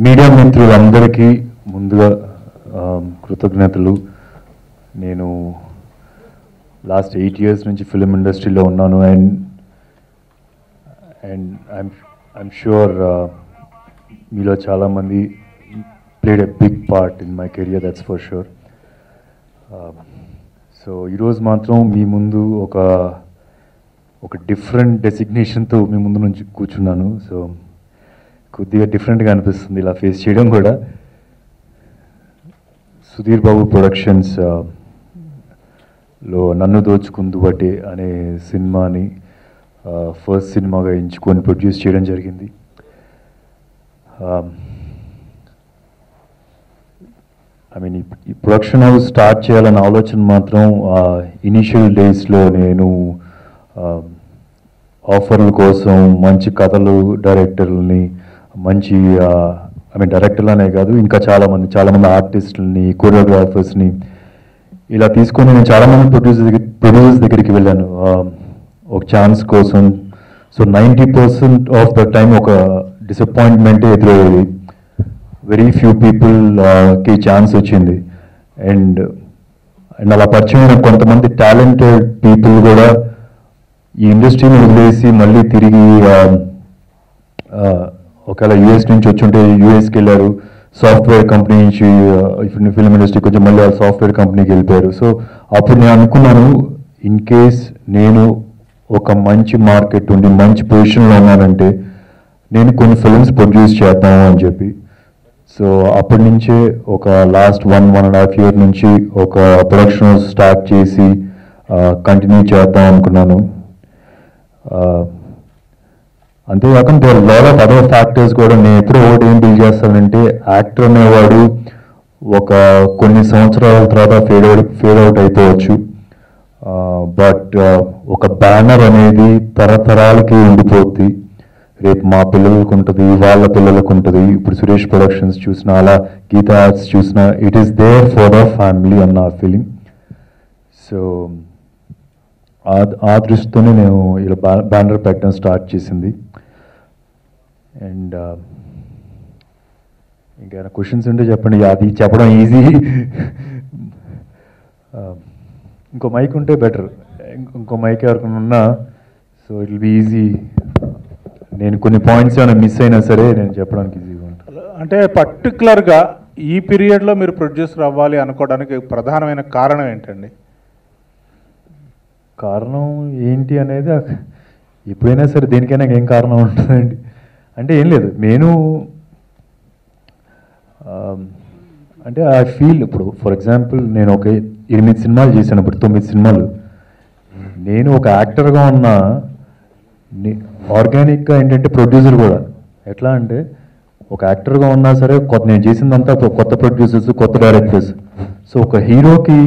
Media మిత్రులందరికీ ముందుగా కృతజ్ఞతలు. నేను లాస్ట్ 8 years నుంచి ఫిలిం ఇండస్ట్రీలో ఉన్నాను అండ్ ఐఎమ్ షూర్ మీలో చాలామంది played a big part in my career, that's for sure. So ఈరోజు మాత్రం మీ ముందు ఒక డిఫరెంట్ డెసిగ్నేషన్తో మీ ముందు నుంచి కూర్చున్నాను. సో కొద్దిగా డిఫరెంట్గా అనిపిస్తుంది ఇలా ఫేస్ చేయడం కూడా. సుధీర్ బాబు ప్రొడక్షన్స్ లో నన్ను దోచుకుందు బట్టే అనే సినిమాని ఫస్ట్ సినిమాగా ఎంచుకొని ప్రొడ్యూస్ చేయడం జరిగింది. ఐ మీన్ ఈ ప్రొడక్షన్ హౌస్ స్టార్ట్ చేయాలన్న ఆలోచన మాత్రం ఇనీషియల్ డేస్లో నేను ఆఫర్ల కోసం మంచి కథలు, డైరెక్టర్లని, మంచి ఐ మీన్ డైరెక్టర్లనే కాదు ఇంకా చాలామంది ఆర్టిస్టులని, కొరియోగ్రాఫర్స్ని ఇలా తీసుకొని నేను చాలామంది ప్రొడ్యూసర్స్ దగ్గరికి వెళ్ళాను ఒక ఛాన్స్ కోసం. సో 90% ఆఫ్ ద టైం ఒక డిసప్పాయింట్మెంటే ఎదురయ్యేది. వెరీ ఫ్యూ పీపుల్కి ఛాన్స్ వచ్చింది అండ్ అలా పరిచయమైన కొంతమంది టాలెంటెడ్ పీపుల్ కూడా ఈ ఇండస్ట్రీని వదిలేసి మళ్ళీ తిరిగి ఒకవేళ యూఎస్ నుంచి వచ్చుంటే యూఎస్కి వెళ్ళారు, సాఫ్ట్వేర్ కంపెనీ నుంచి ఫిల్మ్ ఇండస్ట్రీ కొంచెం మళ్ళీ వాళ్ళు సాఫ్ట్వేర్ కంపెనీకి వెళ్ళిపోయారు. సో అప్పుడు నేను అనుకున్నాను, ఇన్ కేస్ నేను ఒక మంచి మార్కెట్ ఉండి మంచి పొజిషన్లో ఉన్నానంటే నేను కొన్ని ఫిల్మ్స్ ప్రొడ్యూస్ చేద్దాము అని చెప్పి. సో అప్పటి నుంచే ఒక లాస్ట్ 1.5 years నుంచి ఒక ప్రొడక్షన్ స్టార్ట్ చేసి కంటిన్యూ చేద్దాం అనుకున్నాను. అంతేకాకుండా there lot of other factors కూడా. నేను ఎప్పుడు ఒకటి ఏం బిల్డ్ చేస్తానంటే, యాక్టర్ అనేవాడు ఒక కొన్ని సంవత్సరాల తర్వాత ఫేడ్ అవుట్ అయిపోవచ్చు, బట్ ఒక బ్యానర్ అనేది తరతరాలకి ఉండిపోద్ది. రేపు మా పిల్లలకు ఉంటుంది, వాళ్ళ పిల్లలకు ఉంటుంది. ఇప్పుడు సురేష్ ప్రొడక్షన్స్ చూసినా, అలా గీతా ఆర్ట్స్ చూసినా, it is there for the family అన్న ఫీలింగ్. సో ఆ దృష్టితోనే నేను ఇలా బ్యానర్ పెట్టడం స్టార్ట్ చేసింది. అండ్ ఇంకేమైనా క్వశ్చన్స్ ఉంటే చెప్పండి, అది చెప్పడం ఈజీ. ఇంకో మైక్ ఉంటే బెటర్, ఇంకో మైక్ ఎవరికైనా ఉన్నా, so it will be easy. నేను కొన్ని పాయింట్స్ ఏమైనా మిస్ అయినా సరే నేను చెప్పడానికి ఈజీగా ఉంటుంది. అంటే పర్టికులర్గా ఈ పీరియడ్లో మీరు ప్రొడ్యూసర్ అవ్వాలి అనుకోవడానికి ప్రధానమైన కారణం ఏంటండి? కారణం ఏంటి అనేది ఎప్పుడైనా సరే దేనికైనా ఏం కారణం ఉంటుందండి. అంటే ఏం లేదు, నేను అంటే ఐ ఫీల్ ఇప్పుడు ఫర్ ఎగ్జాంపుల్ నేను ఒక 8 సినిమాలు చేశాను, ఇప్పుడు 9 సినిమాలు. నేను ఒక యాక్టర్గా ఉన్న ఆర్గానిక్గా ఏంటంటే ప్రొడ్యూసర్ కూడా ఎట్లా అంటే ఒక యాక్టర్గా ఉన్నా సరే నేను చేసిందంతా కొత్త ప్రొడ్యూసర్స్, కొత్త డైరెక్టర్స్. సో ఒక హీరోకి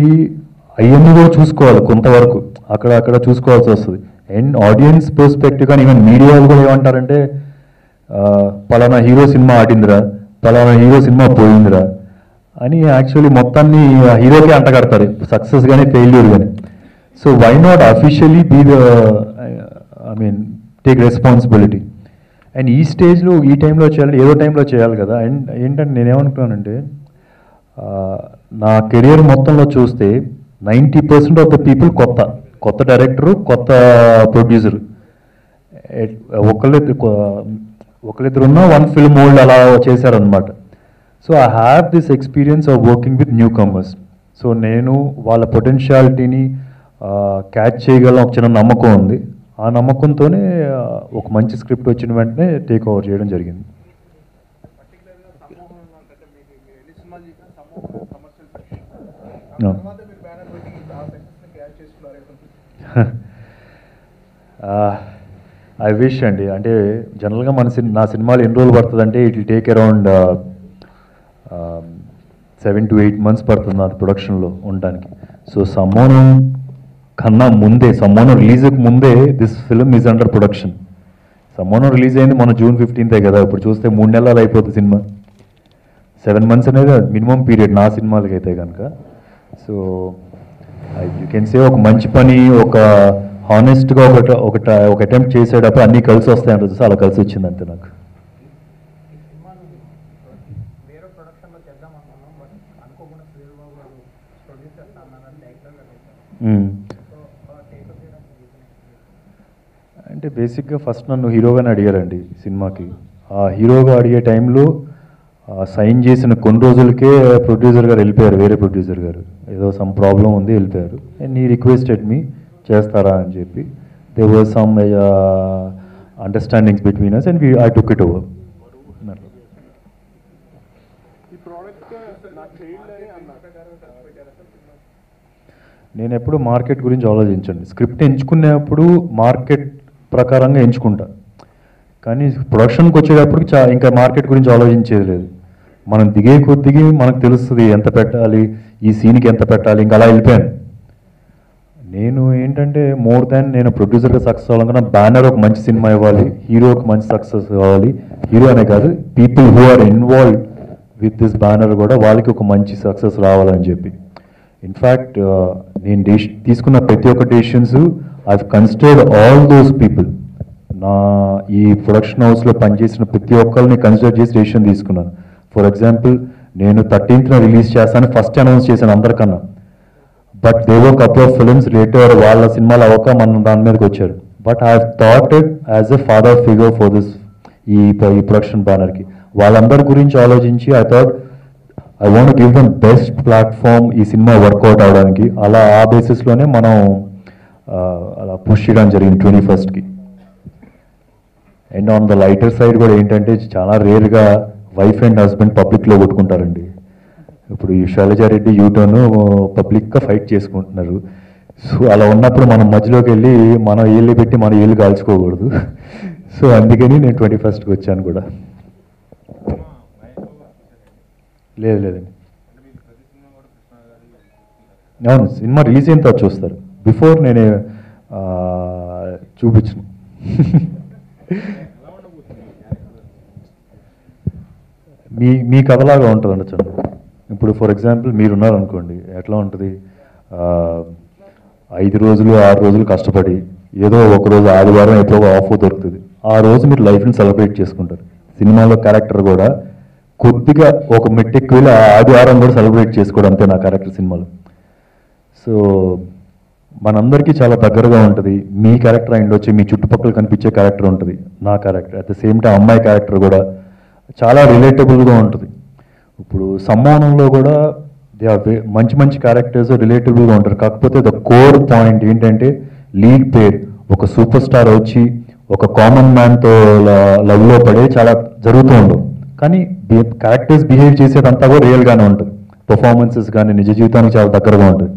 అవన్నీ కూడా చూసుకోవాలి, కొంతవరకు అక్కడ చూసుకోవాల్సి వస్తుంది. అండ్ ఆడియన్స్ పర్స్పెక్టివ్ కానీ ఈవెన్ మీడియా కూడా ఏమంటారంటే, పలానా హీరో సినిమా ఆడిందిరా, పలానా హీరో సినిమా పోయిందిరా అని యాక్చువల్లీ మొత్తాన్ని హీరోకే అంటగడతారు, సక్సెస్ కానీ ఫెయిల్యూర్ కానీ. So why not officially be the I mean take responsibility. And ఈ స్టేజ్లో ఈ టైంలో చేయాలి, ఏదో టైంలో చేయాలి కదా. అండ్ ఏంటంటే నేనేమనుకున్నానంటే, నా కెరియర్ మొత్తంలో చూస్తే 90% ఆఫ్ ద పీపుల్ కొత్త డైరెక్టరు, కొత్త ప్రొడ్యూసరు. ఒకళ్ళిద్దరున్నా 1 film old అలా చేశారనమాట. So I have this experience of working with new comers. So నేను వాళ్ళ పొటెన్షియాలిటీని క్యాచ్ చేయగలం ఒక చిన్న నమ్మకం ఉంది. ఆ నమ్మకంతోనే ఒక మంచి స్క్రిప్ట్ వచ్చిన వెంటనే టేక్ ఓవర్ చేయడం జరిగింది. ఐ విష్ అండి. అంటే జనరల్గా నా సినిమాలు ఎన్ని రోజులు పడుతుంది అంటే, it will take around 7 to 8 months పడుతుంది అది ప్రొడక్షన్లో ఉండడానికి. సో సమ్మోనం రిలీజ్కి ముందే this film is under production. సమ్మోనం release అయింది మన June 15th కదా. ఇప్పుడు చూస్తే 3 నెలలు అయిపోతుంది సినిమా. 7 months అనేది మినిమం పీరియడ్ నా సినిమాలకి అయితే కనుక. సో యూ కెన్ సే ఒక మంచి పని, ఒక హానెస్ట్గా ఒక అటెంప్ట్ చేసేటప్పుడు అన్నీ కలిసి వస్తాయంటే అలా కలిసి వచ్చింది అంతే నాకు. అంటే బేసిక్గా ఫస్ట్ నన్ను హీరోగానే అడిగారండి సినిమాకి. ఆ హీరోగా అడిగే టైంలో సైన్ చేసిన కొన్ని రోజులకే ప్రొడ్యూసర్ గారు వెళ్ళిపోయారు, వేరే ప్రొడ్యూసర్ గారు. ఏదో సమ్ ప్రాబ్లం ఉంది, వెళ్ళిపోయారు. అండ్ ఈ రిక్వెస్టెడ్ మీ చేస్తారా అని చెప్పి. They were some understandings between us and I took it over. నేను ఎప్పుడు మార్కెట్ గురించి ఆలోచించండి. స్క్రిప్ట్ ఎంచుకునేప్పుడు మార్కెట్ ప్రకారంగా ఎంచుకుంటా, కానీ ప్రొడక్షన్కి వచ్చేటప్పుడు ఇంకా మార్కెట్ గురించి ఆలోచించేది లేదు. మనం దిగే కొద్దిగా మనకు తెలుస్తుంది ఎంత పెట్టాలి, ఈ సీన్కి ఎంత పెట్టాలి, ఇంకా అలా వెళ్ళిపోయాను. నేను ఏంటంటే మోర్ దాన్ నేను ప్రొడ్యూసర్గా సక్సెస్ అవ్వాలనుకున్నా బ్యానర్ ఒక మంచి సినిమా ఇవ్వాలి, హీరోకి మంచి సక్సెస్ కావాలి. హీరో అనే కాదు, people who are involved with this banner కూడా వాళ్ళకి ఒక మంచి సక్సెస్ రావాలని చెప్పి. ఇన్ఫ్యాక్ట్ నేను తీసుకున్న ప్రతి ఒక్క decisions I considered all those people. నా ఈ ప్రొడక్షన్ హౌస్లో పనిచేసిన ప్రతి ఒక్కరిని కన్సిడర్ చేసి డెసిషన్ తీసుకున్నాను. ఫర్ ఎగ్జాంపుల్, నేను 13th రిలీజ్ చేస్తానని ఫస్ట్ అనౌన్స్ చేశాను అందరికన్నా. బట్ దేవో కపుల్ ఆఫ్ ఫిల్మ్స్ లేటర్ వాళ్ళ సినిమాలు అవ్వక మన దాని మీదకి వచ్చారు. But I thought it as a father figure for this ఈ ప్రొడక్షన్ బ్యానర్కి. వాళ్ళందరి గురించి ఆలోచించి I thought I want give them best platform ఈ సినిమా వర్కౌట్ అవడానికి. అలా ఆ బేసిస్లోనే మనం అలా పుష్ చేయడం జరిగింది 21st. And on the lighter side కూడా ఏంటంటే చాలా రేర్గా వైఫ్ అండ్ హస్బెండ్ పబ్లిక్లో కొట్టుకుంటారండి. ఇప్పుడు ఈ శైలజారెడ్డి యూటర్న్ పబ్లిక్గా ఫైట్ చేసుకుంటున్నారు. సో అలా ఉన్నప్పుడు మనం మధ్యలోకి వెళ్ళి మనం ఏళ్ళు పెట్టి మన ఏళ్ళు కాల్చుకోకూడదు. సో అందుకని నేను 21st వచ్చాను కూడా. లేదండి, అవును, సినిమా రిలీజ్ అయిన తర్వాత చూస్తారు. బిఫోర్ నేనే చూపించను. మీ కథలాగా ఉంటుంది అనొచ్చండి. ఇప్పుడు ఫర్ ఎగ్జాంపుల్ మీరున్నారనుకోండి, ఎట్లా ఉంటుంది, 5 రోజులు 6 రోజులు కష్టపడి ఏదో ఒకరోజు ఆదివారం ఎప్పుడో ఆఫ్ దొరుకుతుంది, ఆ రోజు మీరు లైఫ్ని సెలబ్రేట్ చేసుకుంటారు. సినిమాలో క్యారెక్టర్ కూడా కొద్దిగా ఒక మెట్టెక్కి వెళ్ళి ఆదివారం కూడా సెలబ్రేట్ చేసుకోవడం, అంతే నా క్యారెక్టర్ సినిమాలో. సో మనందరికీ చాలా దగ్గరగా ఉంటుంది. మీ క్యారెక్టర్ అయింది వచ్చి మీ చుట్టుపక్కల కనిపించే క్యారెక్టర్ ఉంటుంది, నా character. At the same time అమ్మాయి క్యారెక్టర్ కూడా చాలా రిలేటబుల్గా ఉంటుంది. ఇప్పుడు సమ్మోహనంలో కూడా దే ఆర్ మంచి మంచి క్యారెక్టర్స్ రిలేటబుల్గా ఉంటారు. కాకపోతే ద కోర్ పాయింట్ ఏంటంటే లీడ్ పేర్ ఒక సూపర్ స్టార్ వచ్చి ఒక కామన్ మ్యాన్తో లవ్లో పడే చాలా జరుగుతూ ఉండవు. కానీ క్యారెక్టర్స్ బిహేవ్ చేసేదంతా కూడా రియల్గానే ఉంటుంది. పర్ఫార్మెన్సెస్ కానీ నిజ జీవితానికి చాలా దగ్గరగా ఉంటుంది.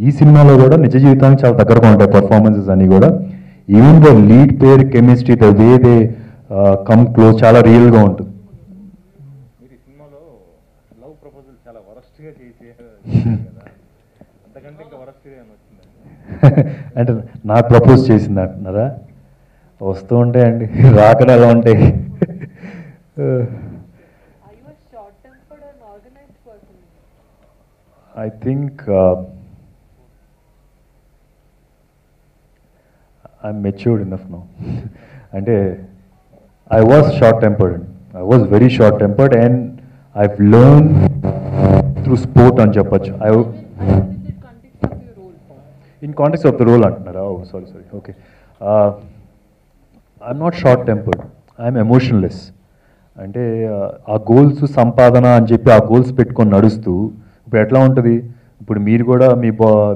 ఈ సినిమాలో కూడా నిజ జీవితానికి చాలా దగ్గరగా ఉంటాయి పర్ఫార్మెన్సెస్ అన్నీ కూడా. Even the lead pair chemistry, the way they come close, చాలా రియల్గా ఉంటుంది. అంటే నాకు ప్రపోజ్ చేసింది అంటున్నారా? వస్తూ ఉంటాయండి, రాకడా ఎలా ఉంటాయి. I think I'm matured enough now. అంటే I was short-tempered. I was very short-tempered and I've learned through sport అని చెప్పచ్చు. In context of the role అంటున్నారా? Oh, sorry. Okay. I'm not short-tempered. I'm emotionless. అంటే ఆ goals సంపాదన అని చెప్పి ఆ గోల్స్ పెట్టుకొని నడుస్తూ ఇప్పుడు ఎట్లా ఉంటుంది, ఇప్పుడు మీరు కూడా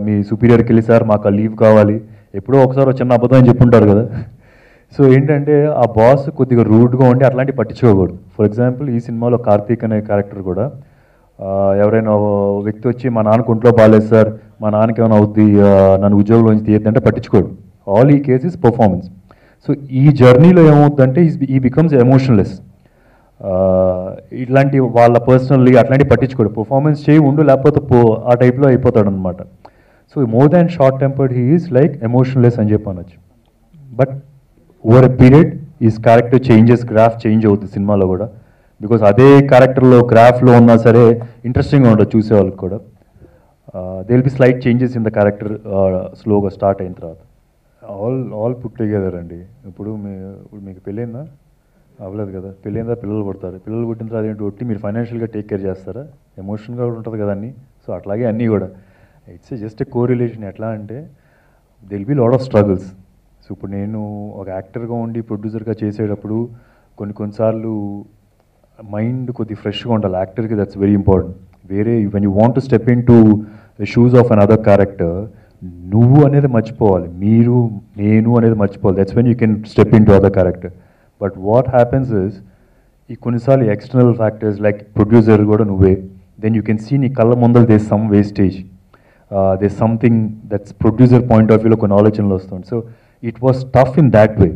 మీ సుపీరియర్కి వెళ్ళి సార్ మాకు లీవ్ కావాలి, ఎప్పుడో ఒకసారి చిన్న అబద్ధం అని చెప్పుంటారు కదా. సో ఏంటంటే ఆ బాస్ కొద్దిగా రూడ్గా ఉండి అట్లాంటివి పట్టించుకోకూడదు. ఫర్ ఎగ్జాంపుల్ ఈ సినిమాలో కార్తీక్ అనే క్యారెక్టర్ కూడా ఎవరైనా వ్యక్తి వచ్చి మా నాన్నకు ఒంట్లో బాగాలేదు సార్, మా నాన్నకి ఏమైనా అవుద్ది, నన్ను ఉద్యోగంలో నుంచి తీయద్దంటే పట్టించుకోడు. ఆల్ ఈ కేస్ ఇస్ పర్ఫార్మెన్స్. సో ఈ జర్నీలో ఏమవుతుందంటే ఈ బికమ్స్ ఎమోషనలెస్. ఇట్లాంటి వాళ్ళ పర్సనల్లీ అట్లాంటివి పట్టించుకోడు, పర్ఫార్మెన్స్ చేయి ఉండు లేకపోతే ఆ టైప్లో అయిపోతాడు అనమాట. So more than short tempered he is like emotionless అని చెప్పి అనొచ్చు. But over a period is character changes, graph change అవుతుంది సినిమాలో కూడా. బికాస్ అదే క్యారెక్టర్లో గ్రాఫ్లో ఉన్నా సరే ఇంట్రెస్టింగ్గా ఉంటుంది చూసేవాళ్ళకి కూడా. They will be slight changes in the character స్లోగా స్టార్ట్ అయిన తర్వాత. ఆల్ పుట్ టుగెదర్ అండి. ఇప్పుడు మీకు పెళ్ళైందా? అవ్వలేదు కదా. పెళ్ళైందా? పిల్లలు పుడతారు. పిల్లలు పుట్టిన తర్వాత ఏంటి ఒట్టి మీరు ఫైనాన్షియల్గా టేక్ కేర్ చేస్తారా? ఎమోషన్గా కూడా ఉంటుంది కదా అన్నీ. సో అట్లాగే అన్నీ కూడా ఇట్స్ జస్ట్ ఎ కోరిలేషన్. ఎట్లా అంటే there'll be lot of struggles. So ఇప్పుడు నేను ఒక యాక్టర్గా ఉండి ప్రొడ్యూసర్గా చేసేటప్పుడు కొన్నిసార్లు మైండ్ కొద్ది ఫ్రెష్గా ఉండాలి యాక్టర్కి. That's very important. వేరే when you want to step into the shoes of an other character, నువ్వు అనేది మర్చిపోవాలి, మీరు నేను అనేది మర్చిపోవాలి. That's when you can step into other character. But what happens is ఈ కొన్నిసార్లు ఎక్స్టర్నల్ ఫ్యాక్టర్స్ లైక్ ప్రొడ్యూసర్ కూడా నువ్వే, దెన్ యూ కెన్ సీ నీ కళ్ళ ముందర they some wastage, they something that's producer point of వ్యూలో కొన్ని ఆలోచనలు వస్తుంది. So it was tough in that way.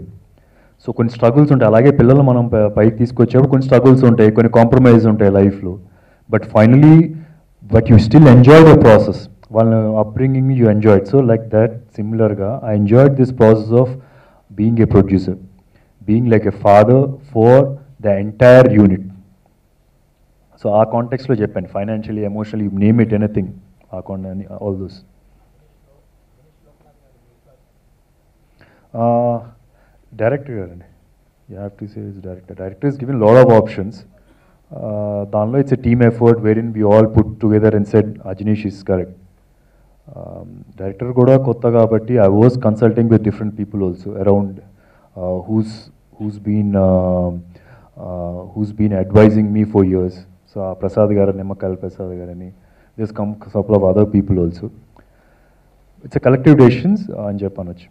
So కొన్ని స్ట్రగుల్స్ ఉంటాయి. అలాగే పిల్లలు మనం పైకి తీసుకొచ్చేప్పుడు కొన్ని స్ట్రగుల్స్ ఉంటాయి, కొన్ని కాంప్రమైజ్ ఉంటాయి లైఫ్లో. But finally you still enjoy the process. వాళ్ళ upbringing you enjoyed. So like that సిమిలర్గా I enjoyed this process of being a producer, being like a father for the entire unit. So ఆ కాంటెక్స్లో చెప్పాను, financially, emotionally, you name it anything, all those. Director గారండి, you have to say is director. Director is given lot of options. దానిలో it's a team effort wherein we all put together and said Ajaneesh is correct. Director కూడా కొత్త కాబట్టి I was consulting with different people also around who's been advising me for years. So Prasad garu, Nimmakal Prasad garani, there's come couple of other people also. It's a collective decisions అని చెప్పనొచ్చు.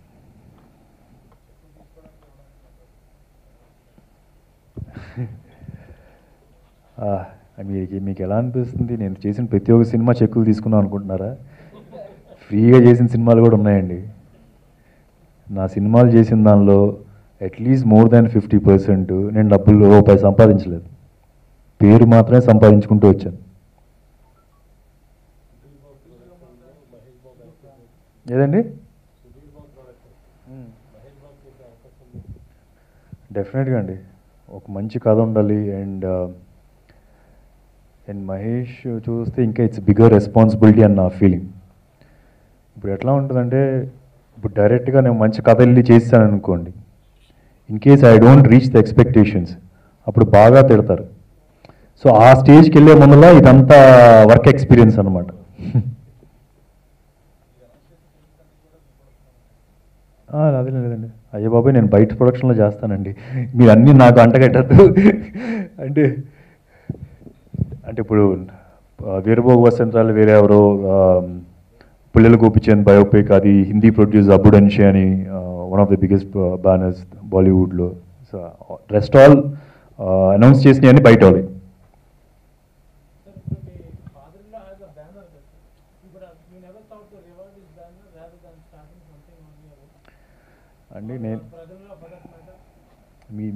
మీకు ఎలా అనిపిస్తుంది? నేను చేసిన ప్రతి ఒక్క cinema చెక్కులు తీసుకున్నాను అనుకుంటున్నారా? ఫ్రీగా చేసిన సినిమాలు కూడా ఉన్నాయండి. నా సినిమాలు చేసిన దానిలో అట్లీస్ట్ మోర్ దాన్ 50% నేను డబ్బులు రూపాయి సంపాదించలేదు, పేరు మాత్రమే సంపాదించుకుంటూ వచ్చాను. ఏదండి? డెఫినెట్గా అండి, ఒక మంచి కథ ఉండాలి. అండ్ మహేష్ చూస్తే ఇంకా ఇట్స్ బిగ్గర్ రెస్పాన్సిబిలిటీ అని నా ఫీలింగ్. ఇప్పుడు ఎట్లా ఉంటుందంటే, ఇప్పుడు డైరెక్ట్గా నేను మంచి కథ వెళ్ళి చేస్తాను అనుకోండి, in case I don't reach the expectations, అప్పుడు బాగా తిడతారు. సో ఆ స్టేజ్కి వెళ్ళే ముందులా ఇదంతా వర్క్ ఎక్స్పీరియన్స్ అనమాట. అదే లేదండి, అయ్యో బాబాయ్ నేను బయట ప్రొడక్షన్లో చేస్తానండి, మీరు అన్నీ నాకు అంటగట్టద్దు. అంటే ఇప్పుడు వీరభోగ వసంతాలు వేరే ఎవరో పుల్లెల గోపిచంద్ బయోపిక్, అది హిందీ ప్రొడ్యూస్ అబ్బుడన్షి అని, one of the biggest banners బాలీవుడ్లో. సో రెస్ట్ ఆల్ అనౌన్స్ చేసినవన్నీ బయట వాళ్ళు. అండి నేను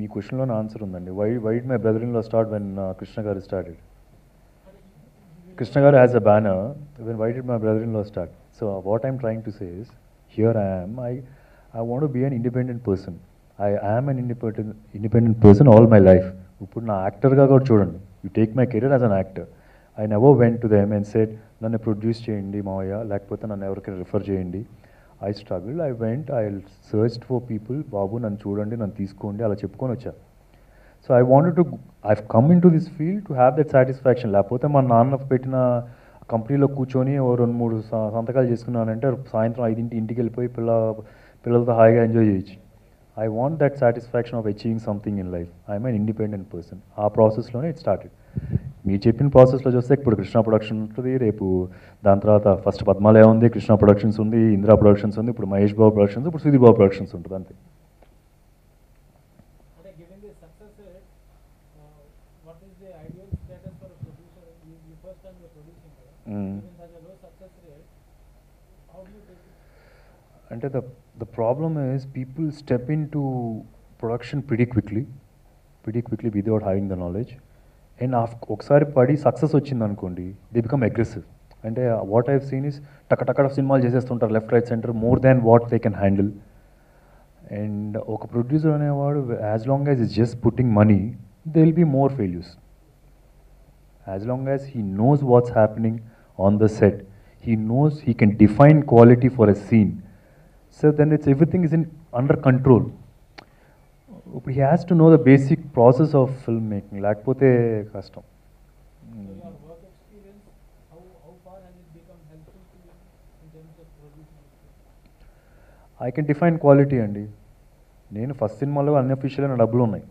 మీ క్వశ్చన్లోనే ఆన్సర్ ఉందండి. Why my brother in law start when Krishna garu started. Krishna garu has a banner. When why did my brother-in-law start? So what I'm trying to say is, here I am. I want to be an independent person. I am an independent person all my life. ఇప్పుడు నా యాక్టర్గా కూడా చూడండి, you take my career as an actor. I never went to them and said నన్ను produce చేయండి మావయ్య, లేకపోతే నన్ను ఎవరికైనా రిఫర్ చేయండి. I struggle, I went, I searched for people, బాబు నన్ను చూడండి, నన్ను తీసుకోండి, అలా చెప్పుకొని వచ్చా. So I've come into this field to have that satisfaction. లేకపోతే మా నాన్న పెట్టిన కంపెనీలో కూర్చొని ఓ 2-3 సంతకాలు చేసుకున్నానంటే సాయంత్రం 5 ఇంటికి వెళ్ళిపోయి పిల్లలతో హాయిగా ఎంజాయ్ చేయొచ్చు. I want that satisfaction of achieving something in life. I'm an independent person. ఆ ప్రాసెస్లోనే ఇట్ స్టార్టెడ్. మీరు చెప్పిన ప్రాసెస్లో చూస్తే ఇప్పుడు కృష్ణ ప్రొడక్షన్ ఉంటుంది, రేపు దాని తర్వాత ఫస్ట్ పద్మాలయ ఉంది, కృష్ణ ప్రొడక్షన్స్ ఉంది, ఇందిరా ప్రొడక్షన్స్ ఉంది, ఇప్పుడు మహేష్ బాబు ప్రొడక్షన్స్, ఇప్పుడు సుధీర్ బాబు ప్రొడక్షన్స్ ఉంటుంది, అంతే. అంటే the problem is people step into production pretty quickly without having the knowledge, and ఒకసారి పడి సక్సెస్ వచ్చింది అనుకోండి, దే బికమ్ అగ్రెసివ్. అంటే వాట్ ఐవ్ సీన్ ఇస్ టక్క సినిమాలు చేసేస్తుంటారు left right centre, more than what they can handle. And ఒక producer అనేవాడు as long as is just putting money, they will be more failures. As long as he knows what's happening on the set, he knows he can define quality for a scene, so then it's everything is under control. He has to know the basic process of filmmaking, lakapothe kashtam. So your work experience, how far has I can define quality అండి. నేను first సినిమాలో unofficial నా డబ్బులు ఉన్నాయి.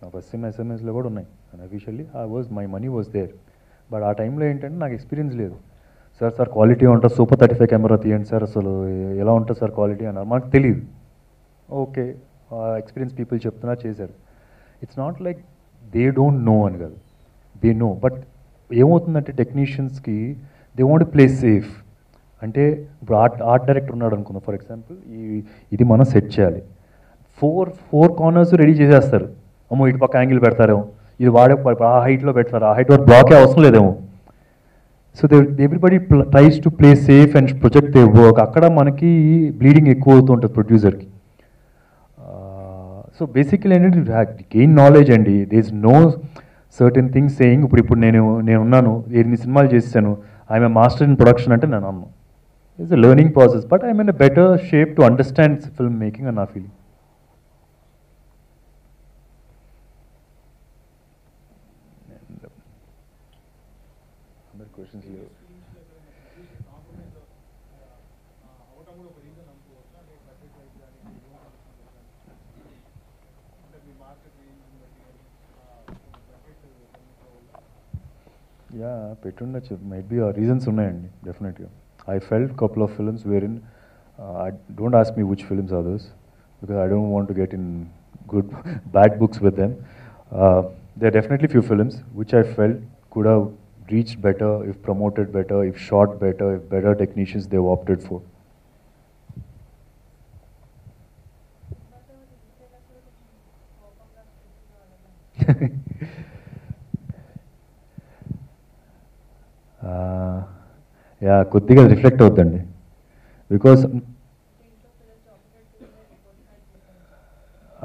నా first cinema ఎస్ఎంఎస్లో కూడా ఉన్నాయి. Unofficially my money was there. But ఆ టైంలో ఏంటంటే నాకు ఎక్స్పీరియన్స్ లేదు. సార్ క్వాలిటీ ఉంటుంది, సూపర్ 35 కెమెరా తీయండి సార్, అసలు ఎలా ఉంటుంది సార్ క్వాలిటీ అన్నారు. మనకు తెలియదు. ఓకే, ఎక్స్పీరియన్స్ పీపుల్ చెప్తున్నా చేశారు. It's not like they don't know అని కాదు, దే నో. బట్ ఏమవుతుందంటే టెక్నీషియన్స్కి దే వాంట్ ప్లే సేఫ్. అంటే ఇప్పుడు ఆర్ట్ డైరెక్టర్ ఉన్నాడు అనుకుందాం ఫర్ ఎగ్జాంపుల్, ఇది మనం సెట్ చేయాలి. ఫోర్ కార్నర్స్ రెడీ చేసేస్తారు. అమ్మో ఇటు పక్క యాంగిల్ పెడతారేమో, ఇది వాడే ఆ హైట్లో పెడతారు, ఆ హైట్ వరకు బ్లాకే అవసరం లేదేమో. So everybody tries to play safe and project they work. అక్కడ మనకి బ్లీడింగ్ ఎక్కువ అవుతుంటుంది ప్రొడ్యూసర్కి. సో బేసికలీ ఏంటంటే గెయిన్ నాలెడ్జ్ అండి. They is no certain things saying ఇప్పుడు నేను ఉన్నాను, 8 సినిమాలు చేశాను, I'm a master in production అంటే నేను అన్నాను. It's a learning process, but I'm in a better shape to understand film making అని నా ఫీలింగ్. అందరు క్వశ్చన్స్ లేవు. యా పెట్టుండొచ్చు, మైట్ బి రీజన్స్ ఉన్నాయండి డెఫినెట్గా. I felt couple of films where in don't ask me which films are those because I don't want to get in good bad books with them. There are definitely few films which I felt could have reached better if promoted better, if shot better, if better technicians they've opted for. Yeah కొద్దిగా reflect అవుతుందండి because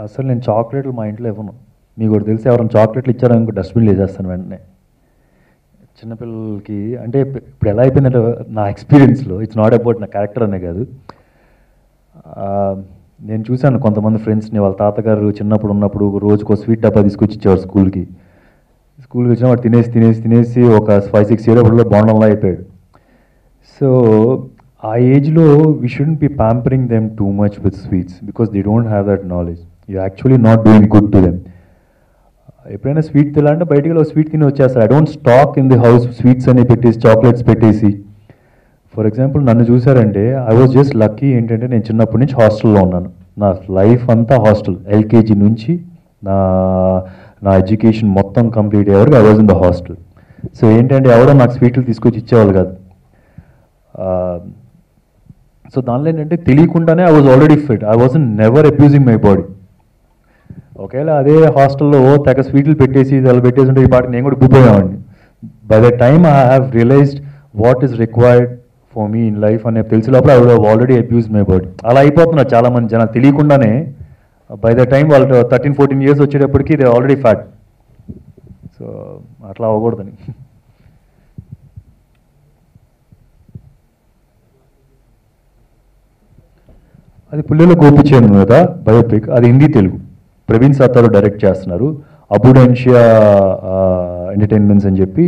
అసలు నేను చాక్లెట్లు మా ఇంట్లో ఇవ్వను. మీకు కూడా తెలిసి ఎవరైనా చాక్లెట్లు ఇచ్చారనుకో డస్ట్బిన్లో వేసేస్తాను వెంటనే. చిన్నపిల్లలకి అంటే ఇప్పుడు ఎలా అయిపోయిందంటే నా ఎక్స్పీరియన్స్లో, ఇట్స్ నాట్ అబౌట్ నా క్యారెక్టర్ అనే కాదు, నేను చూశాను కొంతమంది ఫ్రెండ్స్ని వాళ్ళ తాతగారు చిన్నప్పుడు ఉన్నప్పుడు రోజుకో స్వీట్ డబ్బా తీసుకొచ్చి ఇచ్చేవారు స్కూల్కి వచ్చిన వాడు తినేసి ఒక 5-6 years అప్పుడు బాండంలా అయిపోయాడు. సో ఆ ఏజ్లో we shouldn't be pampering them too much with sweets because they don't have that knowledge. You actually not doing good to them. ఎప్పుడైనా స్వీట్ తినాలంటే బయటికి స్వీట్ తిని వచ్చేస్తారు. I don't stock in the house sweets అని పెట్టేసి chocolates పెట్టేసి. For example నన్ను చూసారంటే ఐ వాజ్ జస్ట్ లక్కీ ఏంటంటే నేను చిన్నప్పటి నుంచి హాస్టల్లో ఉన్నాను. నా లైఫ్ అంతా హాస్టల్, ఎల్కేజీ నుంచి నా ఎడ్యుకేషన్ మొత్తం కంప్లీట్ అయ్యే వరకు I was in the hostel. So ఏంటంటే ఎవరో నాకు స్వీట్లు తీసుకొచ్చి ఇచ్చేవాళ్ళు కాదు. సో దానిలో ఏంటంటే తెలియకుండానే I was already fit. I was never abusing my body. ఒకవేళ అదే హాస్టల్లో తెగ స్వీట్లు పెట్టేసి అలా పెట్టేసి ఉంటే ఈ పాటికి నేను కూడా గుబ్బోయేవాడిని. By the time I have realised what is required for me in life అనే తెలిసినప్పుడు I would have already abuse my body. అలా అయిపోతున్నారు చాలామంది జనాలు తెలియకుండానే. బై ద టైం వాళ్ళు 13-14 years వచ్చేటప్పటికి దే ఆల్రెడీ ఫ్యాట్. సో అట్లా అవ్వకూడదని. అది పుల్లెల గోపిచంద్ మీద బయోపిక్, అది హిందీ తెలుగు. ప్రవీణ్ సత్తారు డైరెక్ట్ చేస్తున్నారు. అబుడెన్షియా ఎంటర్టైన్మెంట్స్ అని చెప్పి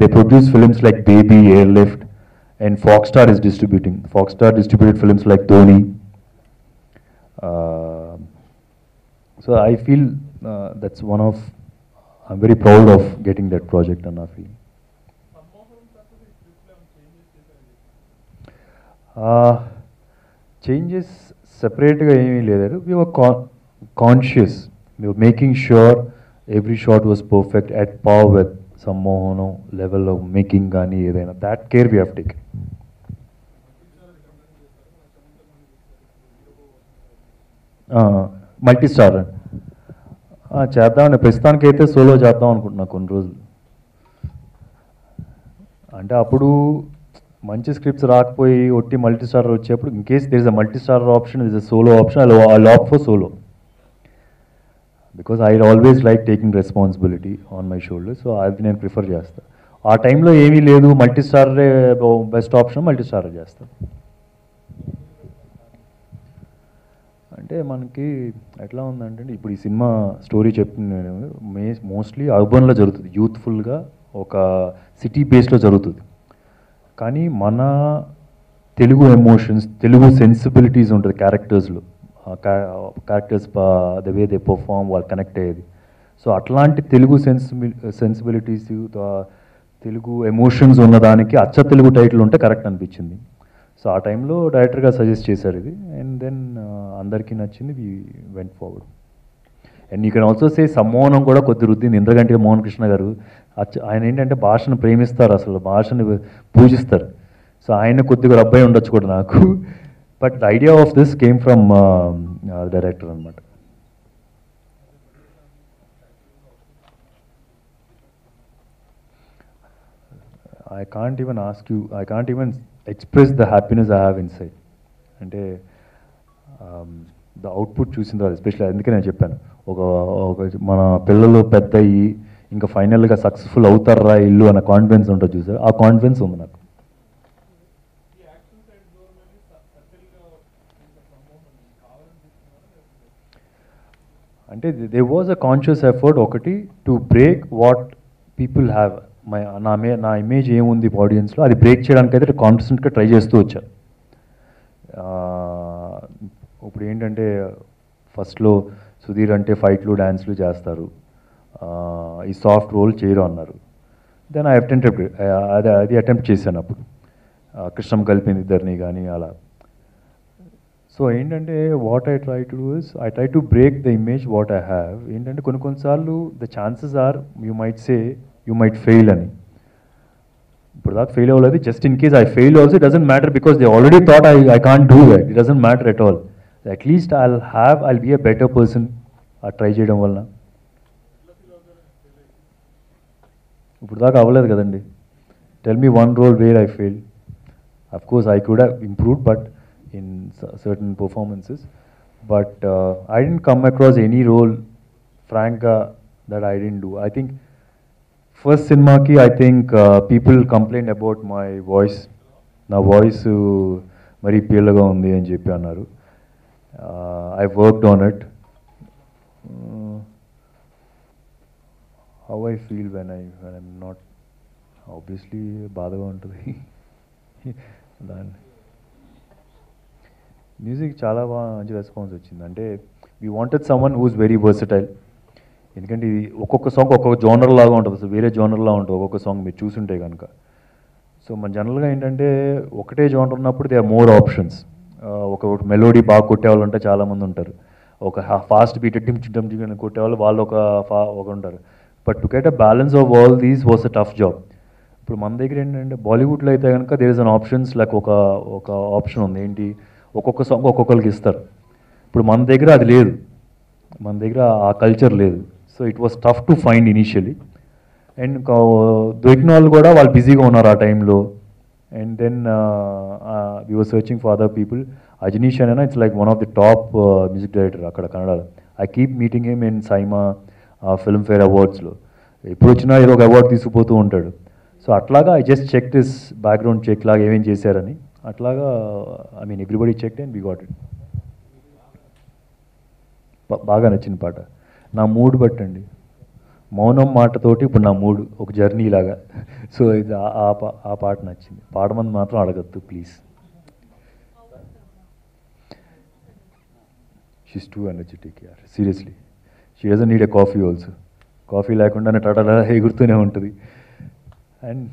they produce films like Baby, Airlift and Fox Star is distributing. Fox Star distributed films like Dhoni. So I feel that's one of, I'm very proud of getting that project and I feel. Changes separate ga emi ledaru. We were conscious. We were making sure every shot was perfect at par with some mohono level of making gaani edaina. That care we have taken. Multi star చేద్దామని ప్రస్తుతానికి అయితే solo చేద్దాం అనుకుంటున్నా కొన్ని రోజులు. అంటే అప్పుడు మంచి స్క్రిప్ట్స్ రాకపోయి ఒట్టి మల్టీ స్టార్ వచ్చేప్పుడు in case there is a multi star option, is a solo option, I opt for solo because I always like taking responsibility on my shoulder. So అది నేను ప్రిఫర్ చేస్తాను. ఆ టైంలో ఏమీ లేదు, మల్టీ స్టారే బెస్ట్ ఆప్షన్, మల్టీ స్టార్ చేస్తాను. అంటే మనకి ఎట్లా ఉందంటే ఇప్పుడు ఈ సినిమా స్టోరీ చెప్పింది మోస్ట్లీ అర్బన్లో జరుగుతుంది, యూత్ఫుల్గా ఒక సిటీ బేస్లో జరుగుతుంది. కానీ మన తెలుగు ఎమోషన్స్, తెలుగు సెన్సిబిలిటీస్ ఉంటుంది క్యారెక్టర్స్లో. Characters the way they perform, వాళ్ళు కనెక్ట్ అయ్యేది. సో అట్లాంటి తెలుగు సెన్సిబిలిటీస్, తెలుగు ఎమోషన్స్ ఉన్నదానికి అచ్చ తెలుగు టైటిల్ ఉంటే కరెక్ట్ అనిపించింది. సో ఆ టైంలో డైరెక్టర్గా సజెస్ట్ చేశారు ఇది, అండ్ దెన్ అందరికీ నచ్చింది. We went forward. And you can also say Sammohanam కూడా కొద్ది రుద్దింది. ఇంద్రగంటి మోహన్ కృష్ణ గారు ఆయన ఏంటంటే భాషను ప్రేమిస్తారు, అసలు భాషను పూజిస్తారు. సో ఆయన కొద్దిగా అబ్బాయి ఉండొచ్చు కూడా నాకు. But the idea of this came from director అనమాట. I can't even ask you, I can't even express the happiness I have inside. అంటే ద అవుట్పుట్ చూసిన తర్వాత ఎస్పెషల్లీ అందుకే నేను చెప్పాను, ఒక మన పిల్లలు పెద్ద అయ్యి ఇంకా ఫైనల్గా సక్సెస్ఫుల్ అవుతారా ఇల్లు అన్న కాన్ఫిడెన్స్ ఉంటుంది చూసారు, ఆ కాన్ఫిడెన్స్ ఉంది నాకు. అంటే they was a conscious effort ఒకటి to break what people have. నా ఇమేజ్ ఏముంది ఆడియన్స్లో, అది బ్రేక్ చేయడానికి అయితే కాన్స్టెంట్గా ట్రై చేస్తూ వచ్చాను. ఇప్పుడు ఏంటంటే ఫస్ట్లో సుధీర్ అంటే ఫైట్లు డ్యాన్స్లు చేస్తారు, ఈ సాఫ్ట్ రోల్ చేయరు అన్నారు. దెన్ అది అటెంప్ట్ చేశాను అప్పుడు, కృష్ణం కలిపింది ఇద్దరిని కానీ అలా. సో ఏంటంటే what I try to do is I try to break the image what I have. ఏంటంటే కొన్నిసార్లు the chances are you might say you might fail అని. ఇప్పుడు దాకా ఫెయిల్ అవ్వలేదు, just in case I fail also it doesn't matter, because they already thought I can't do that. It doesn't matter at all. At least I'll be a better person ఆ try చేయడం వలన. ఇప్పుడు దాకా అవ్వలేదు కదండి. Tell me one role where I fail. Of course I could have improved but in certain performances, but I didn't come across any role frank that I didn't do. I think first cinema ki I think people complained about my voice. Na voice mari peelaga undi ani cheppi annaru. I worked on it. How I feel when I'm not, obviously బాధగా ఉంటుంది. దాన్ని music చాలా బాగా మంచి response వచ్చింది. అంటే we wanted someone who's very versatile. ఎందుకంటే ఇది ఒక్కొక్క సాంగ్ ఒక్కొక్క జోనర్ లాగా ఉంటుంది, అసలు వేరే జోనర్లా ఉంటుంది ఒక్కొక్క సాంగ్ మీరు చూసుంటే కనుక. సో మన జనరల్గా ఏంటంటే ఒకటే జోనర్ ఉన్నప్పుడు దే ఆర్ మోర్ ఆప్షన్స్. ఒక మెలోడీ బాగా కొట్టేవాళ్ళు ఉంటే చాలామంది ఉంటారు, ఒక ఫాస్ట్ బీట్ టిమ్ కొట్టేవాళ్ళు వాళ్ళు ఒక ఉంటారు. But to get a balance of all these was a tough job. ఇప్పుడు మన దగ్గర ఏంటంటే బాలీవుడ్లో అయితే కనుక there is an options like ఒక ఆప్షన్ ఉంది, ఏంటి ఒక్కొక్క సాంగ్ ఒక్కొక్కరికి ఇస్తారు. ఇప్పుడు మన దగ్గర అది లేదు, మన దగ్గర ఆ కల్చర్ లేదు. So it was tough to find initially. And దొరికిన వాళ్ళు కూడా వాళ్ళు బిజీగా ఉన్నారు ఆ టైంలో. And then we were searching for other people. Ajaneesh అయినా it's like one of the top music director అక్కడ కన్నడలో. I keep meeting him in SIIMA Filmfare అవార్డ్స్లో. ఎప్పుడు వచ్చినా ఏదో ఒక అవార్డు తీసుకుపోతూ ఉంటాడు. సో అట్లాగా I just check this background check లాగా ఏమేం చేశారని. అట్లాగా I mean everybody check and we got it. బాగా నచ్చిన పాట నా మూడ్ బట్టండి. మౌనం మాటతోటి ఇప్పుడు నా మూడు ఒక జర్నీ లాగా. సో ఇది ఆ పాట నచ్చింది. పాడమంది మాత్రం అడగద్దు ప్లీజ్. షీస్ టూ ఎనర్జెటిక్ యార్, seriously. She doesn't need a coffee also. Coffee లేకుండానే టటా ఎగురుతూనే ఉంటుంది. And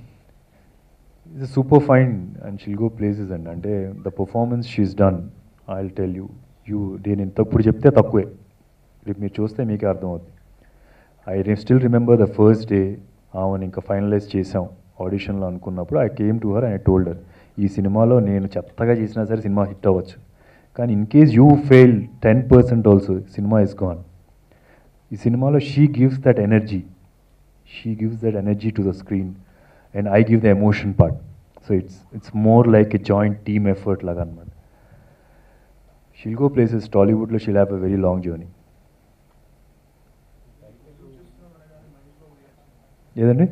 it's super fine and she'll go places అండి. అంటే the performance she's done, I will tell you నేను ఇంతప్పుడు చెప్తే తక్కువే, రేపు మీరు చూస్తే మీకే అర్థమవుతుంది. I still remember the first day ఆమెను ఇంకా ఫైనలైజ్ చేసాం ఆడిషన్లో అనుకున్నప్పుడు. I came to her and I told her, ఈ సినిమాలో నేను చెత్తగా చేసినా సరే సినిమా హిట్ అవ్వచ్చు, కానీ in case you fail 10% also cinema is gone. ఈ సినిమాలో she gives that energy to the screen and I give the emotion part. So it's more like a joint team effort laga anamata. She'll go places, Tollywood lo she'll have a very long journey. ఏదండి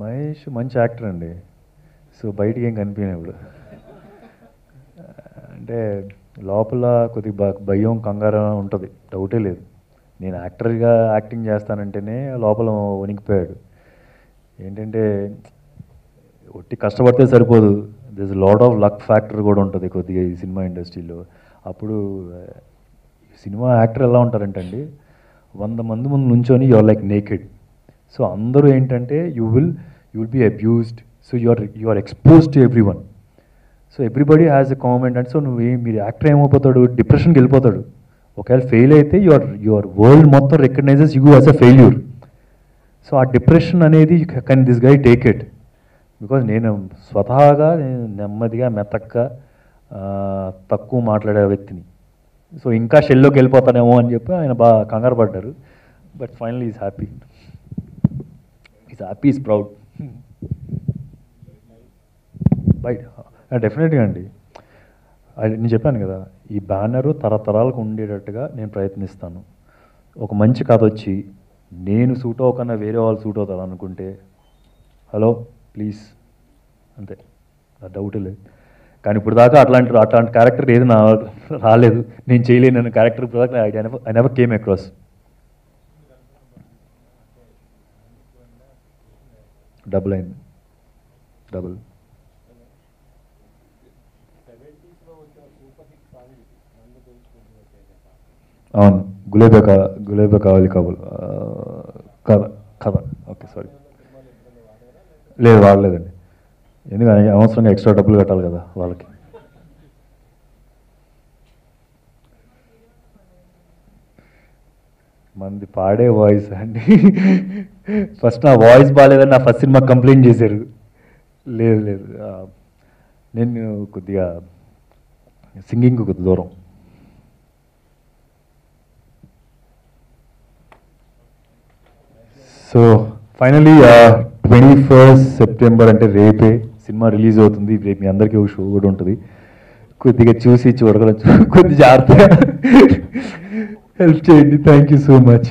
మహేష్ మంచి actor అండి. So బయటికి ఏం కనిపించినప్పుడు అంటే లోపల కొద్దిగా భయం కంగారు ఉంటుంది, డౌటే లేదు. నేను యాక్టర్గా యాక్టింగ్ చేస్తానంటేనే లోపల వణికిపోయాడు. ఏంటంటే ఒట్టి కష్టపడితే సరిపోదు, this lot of luck factor కూడా ఉంటుంది కొద్దిగా ఈ సినిమా ఇండస్ట్రీలో. అప్పుడు సినిమా యాక్టర్ ఎలా ఉంటారంటే అండి, 100 మంది ముందు నుంచొని you are like naked. So అందరూ ఏంటంటే you will be abused, so you are exposed to everyone. So everybody has a comment. అంటే సో మీరు యాక్టర్ ఏమైపోతాడు, డిప్రెషన్కి వెళ్ళిపోతాడు. ఒకవేళ ఫెయిల్ అయితే యువర్ వరల్డ్ మొత్తం recognizes you as a failure. So ఆ డిప్రెషన్ అనేది can this guy take it. Because నేను స్వతహాగా నెమ్మదిగా మెత్తగా తక్కువ మాట్లాడే వ్యక్తిని. సో ఇంకా షెల్లోకి వెళ్ళిపోతానేమో అని చెప్పి ఆయన బాగా కంగారు పడ్డారు. But finally is happy, is proud. బయట డెఫినెట్గా అండి, నేను చెప్పాను కదా, ఈ బ్యానరు తరతరాలకు ఉండేటట్టుగా నేను ప్రయత్నిస్తాను. ఒక మంచి కథ వచ్చి నేను సూట్ అవ్వకన్నా వేరే వాళ్ళు సూట్ అవుతారు అనుకుంటే హలో ప్లీజ్ అంతే, నా డౌట్ లేదు. కానీ ఇప్పుడు దాకా అట్లాంటి క్యారెక్టర్ ఏది నా రాలేదు. నేను చేయలేను క్యారెక్టర్ ఇప్పుడు దాకా I never came across. Double అయింది, డబుల్. అవును, గులేబే కావాలి కాబుల్ కథ. ఓకే సారీ, లేదు వాడలేదండి. ఎందుకంటే అవసరంగా ఎక్స్ట్రా డబ్బులు కట్టాలి కదా వాళ్ళకి. మంది పాడే వాయిస్ అండి. ఫస్ట్ నా వాయిస్ బాగాలేదని నా ఫస్ట్ సినిమా కంప్లైంట్ చేశారు. లేదు నేను కొద్దిగా సింగింగ్ కొద్ది దూరం. సో ఫైనలీ 21 సెప్టెంబర్ అంటే రేపే సినిమా రిలీజ్ అవుతుంది. రేపు మీ అందరికీ ఒక షో కూడా ఉంటుంది. కొద్దిగా చూసి చూడగలచ్చు, కొద్ది జాగ్రత్తగా హెల్ప్ చేయండి. Thank you so much.